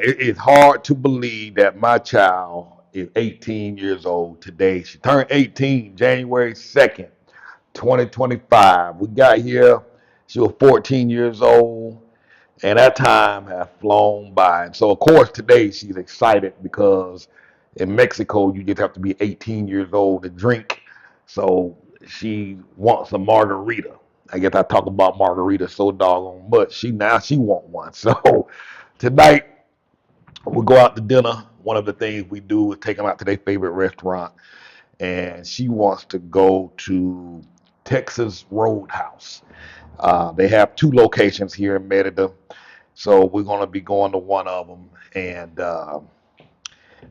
It's hard to believe that my child is 18 years old today. She turned 18 January 2nd, 2025. We got here, she was 14 years old, and that time has flown by. And so, of course, today she's excited because in Mexico, you just have to be 18 years old to drink. So she wants a margarita. I guess I talk about margarita so doggone much. She want one. So tonight we go out to dinner. One of the things we do is take them out to their favorite restaurant, and she wants to go to Texas Roadhouse. They have two locations here in Merida, so we're going to be going to one of them and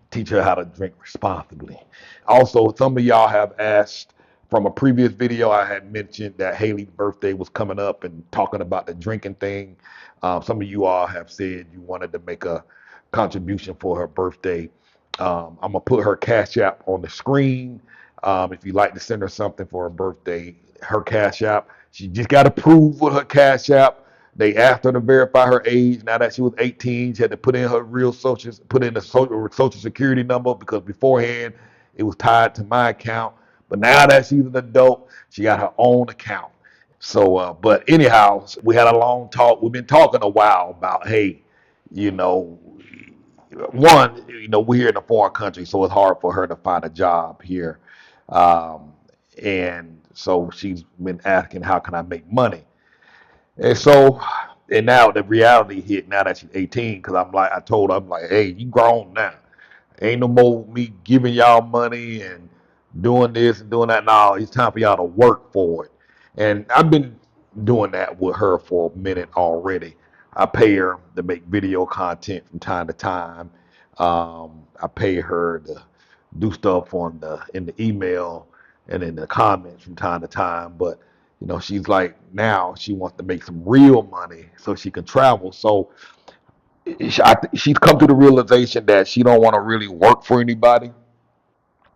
teach her how to drink responsibly. Also, some of y'all have asked from a previous video, I had mentioned that Haley's birthday was coming up and talking about the drinking thing. Some of you all have said you wanted to make a contribution for her birthday. I'm gonna put her Cash App on the screen. If you'd like to send her something for her birthday, her Cash App. She just got to prove with her Cash App. They asked her to verify her age. Now that she was 18, she had to put in her real social, put in the social security number because beforehand it was tied to my account. But now that she's an adult, she got her own account. So, but anyhow, we had a long talk. We've been talking a while about, hey, you know, one, we're here in a foreign country, so it's hard for her to find a job here. Um, and so she's been asking, how can I make money? And so, and now the reality hit now that she's 18, because I told her, I'm like, hey, you grown now. Ain't no more me giving y'all money and doing this and doing that. Now it's time for y'all to work for it. And I've been doing that with her for a minute already. I pay her to make video content from time to time. I pay her to do stuff in the email and in the comments from time to time. But she's like now she wants to make some real money so she can travel. So she's come to the realization that she don't want to really work for anybody.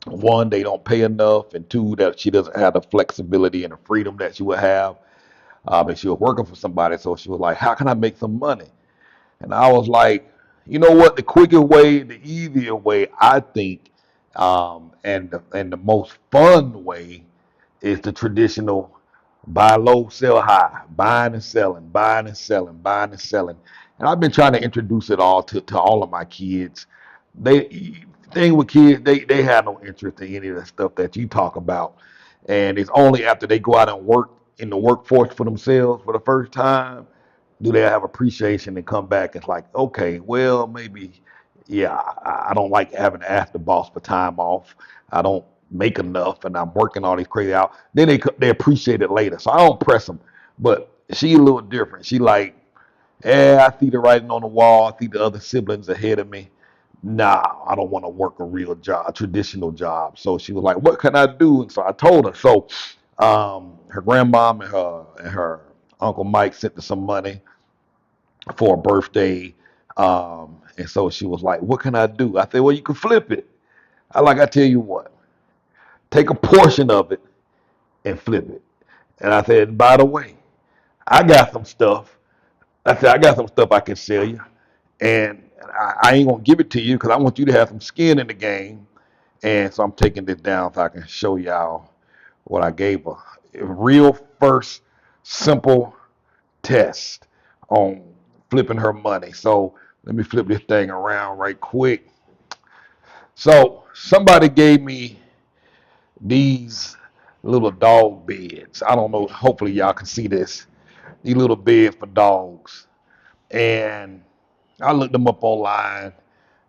One, they don't pay enough, and two, that she doesn't have the flexibility and the freedom that she would have if she was working for somebody. So she was like, "How can I make some money?" And I was like, "You know what? The quicker way, the easier way, I think, and the most fun way is the traditional buy low, sell high, buying and selling, buying and selling, buying and selling." And I've been trying to introduce it all to all of my kids. They thing with kids, they have no interest in any of the stuff that you talk about. And it's only after they go out and work in the workforce for themselves for the first time do they have appreciation and come back. It's like, okay, well, maybe, yeah, I don't like having to ask the boss for time off. I don't make enough, and I'm working all these crazy out. Then they appreciate it later. So I don't press them. But she a little different. She like, I see the writing on the wall. I see the other siblings ahead of me. Nah, I don't want to work a real job, a traditional job. So she was like, "What can I do?" And so I told her. So her grandmom and her uncle Mike sent her some money for a birthday. And so she was like, "What can I do?" I said, "Well, you can flip it." I tell you what, take a portion of it and flip it. And I said, "By the way, I got some stuff." I said, "I got some stuff I can sell you, and I ain't gonna give it to you because I want you to have some skin in the game." And so I'm taking this down so I can show y'all what I gave her. A real first simple test on flipping her money. So let me flip this thing around right quick. So somebody gave me these little dog beds. I don't know. Hopefully y'all can see this. These little beds for dogs. And I looked them up online.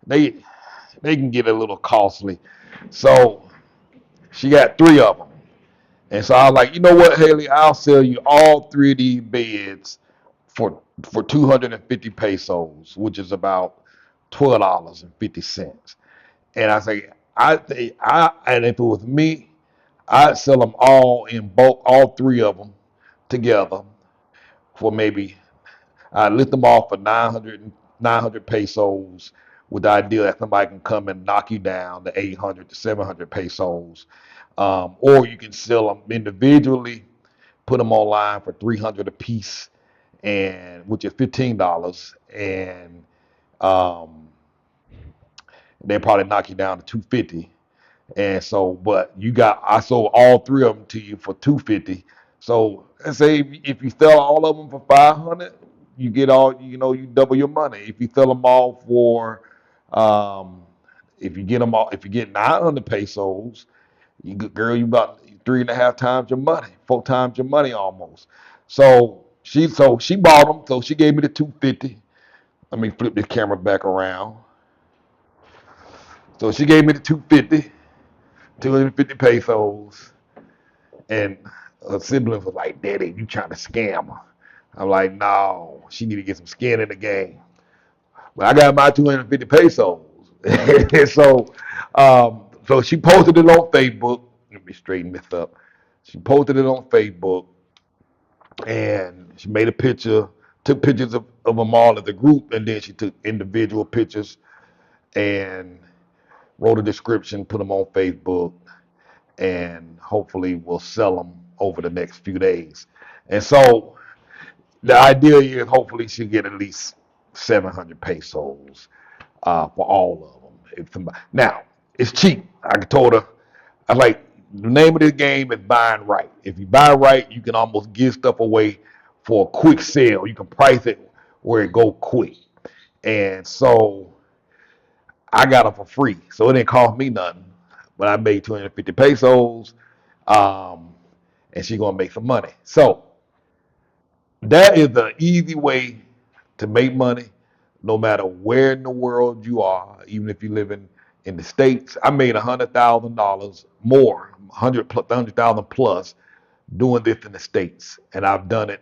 They they can get a little costly. So she got three of them. And so I was like, you know what, Haley, I'll sell you all three of these beds for 250 pesos, which is about $12.50. And I say, I think and if it was me, I'd sell them all in bulk, all three of them together for maybe I list them off for 900 pesos with the idea that somebody can come and knock you down to 800 to 700 pesos. Or you can sell them individually, put them online for 300 a piece, and which is $15, and Um, they probably knock you down to 250. And so, but I sold all three of them to you for 250. So let's say if you sell all of them for 500, you get all, you double your money. If you sell them all for, um, if you get 900 pesos, girl, you about 3.5 times your money, 4 times your money almost. So she bought them. So she gave me the 250. Let me flip this camera back around. So she gave me the 250, 250 pesos. And her siblings was like, Daddy, you trying to scam her. I'm like, no, she need to get some skin in the game. But I got my 250 pesos. So she posted it on Facebook. Let me straighten this up. She posted it on Facebook and she made a picture, took pictures of them all as a group, and then she took individual pictures and wrote a description, put them on Facebook, and hopefully we'll sell them over the next few days. And so the idea is hopefully she'll get at least 700 pesos for all of them. Now, it's cheap. I told her, I like, the name of this game is buying right. If you buy right, you can almost give stuff away for a quick sale. You can price it where it go quick. And so I got them for free. So it didn't cost me nothing. But I made 250 pesos. Um, and she's gonna make some money. So that is the easy way to make money, no matter where in the world you are. Even if you live in the States, I made $100,000 more, 100,000 plus, doing this in the States, and I've done it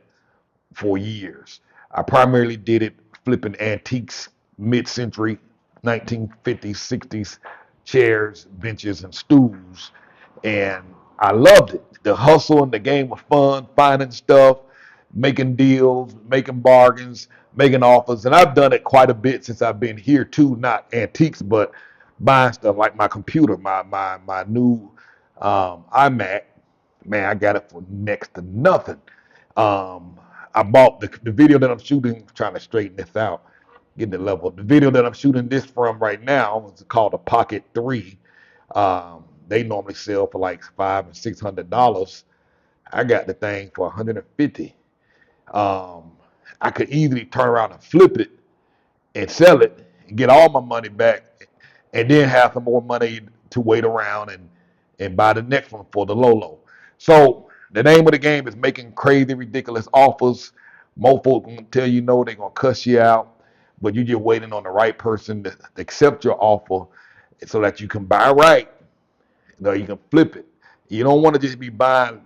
for years. I primarily did it flipping antiques, mid-century, 1950s, 60s chairs, benches, and stools, and I loved it. The hustle and the game was fun, finding stuff, making deals, making bargains, making offers, and I've done it quite a bit since I've been here too. Not antiques, but buying stuff like my computer, my new iMac. Man, I got it for next to nothing. Um, I bought the video that I'm shooting, trying to straighten this out, getting the level. The video that I'm shooting this from right now is called a Pocket 3. They normally sell for like $500 and $600. I got the thing for 150. I could easily turn around and flip it and sell it and get all my money back, and then have some more money to wait around and buy the next one for the low. So the name of the game is making crazy, ridiculous offers. Most folks gonna tell you no, they're gonna cuss you out, but you're just waiting on the right person to accept your offer so that you can buy right. You can flip it. You don't want to just be buying,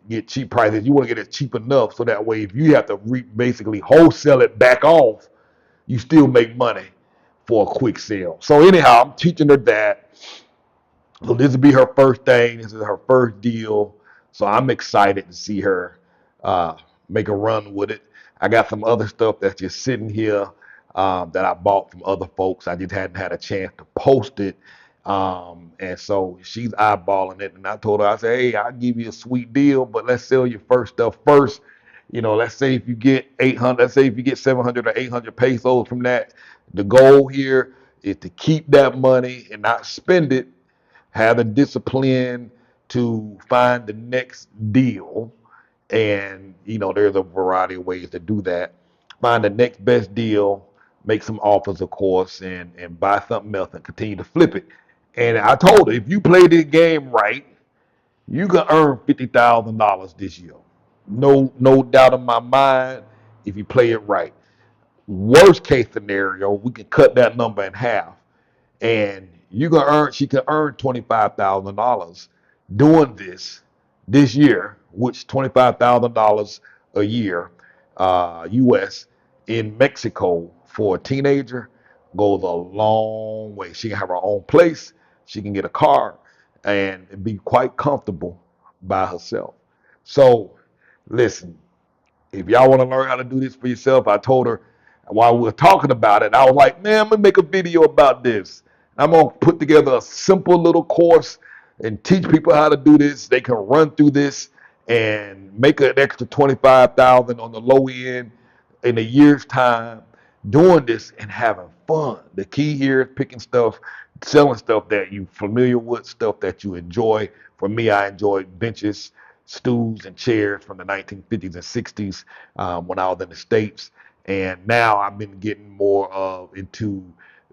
get cheap prices. You want to get it cheap enough so that way if you have to basically wholesale it back off, you still make money for a quick sale. So anyhow, I'm teaching her that. So this will be her first thing. This is her first deal. So I'm excited to see her uh, make a run with it. I got some other stuff that's just sitting here that I bought from other folks. I just hadn't had a chance to post it. And so she's eyeballing it. And I told her, I said, hey, I'll give you a sweet deal, but let's sell your first stuff first. Let's say if you get 800, let's say if you get 700 or 800 pesos from that, the goal here is to keep that money and not spend it, have the discipline to find the next deal. And, there's a variety of ways to do that. Find the next best deal, make some offers, of course, and buy something else and continue to flip it. And I told her, if you play this game right, you can earn $50,000 this year. No doubt in my mind if you play it right. Worst case scenario, we can cut that number in half, and she can earn $25,000 doing this year, which $25,000 a year, US, in Mexico for a teenager goes a long way. She can have her own place, she can get a car, and be quite comfortable by herself. So listen, if y'all want to learn how to do this for yourself, I told her while we were talking about it, I was like, man, I'm gonna make a video about this. I'm gonna put together a simple little course and teach people how to do this. They can run through this and make an extra 25,000 on the low end in a year's time. doing this and having fun. The key here is picking stuff, selling stuff that you familiar with, stuff that you enjoy. For me, I enjoy benches, stools, and chairs from the 1950s and 60s when I was in the States. And now I've been getting more into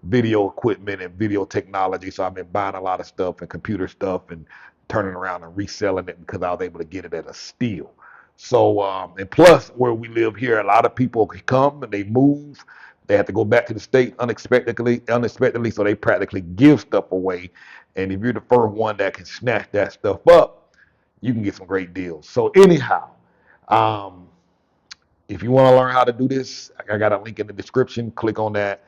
video equipment and video technology. So I've been buying a lot of stuff and computer stuff and turning around and reselling it because I was able to get it at a steal. So, and plus, where we live here, a lot of people come and they move. They have to go back to the state unexpectedly, so they practically give stuff away. And if you're the first one that can snatch that stuff up, you can get some great deals. So anyhow, um, if you want to learn how to do this, I got a link in the description. Click on that.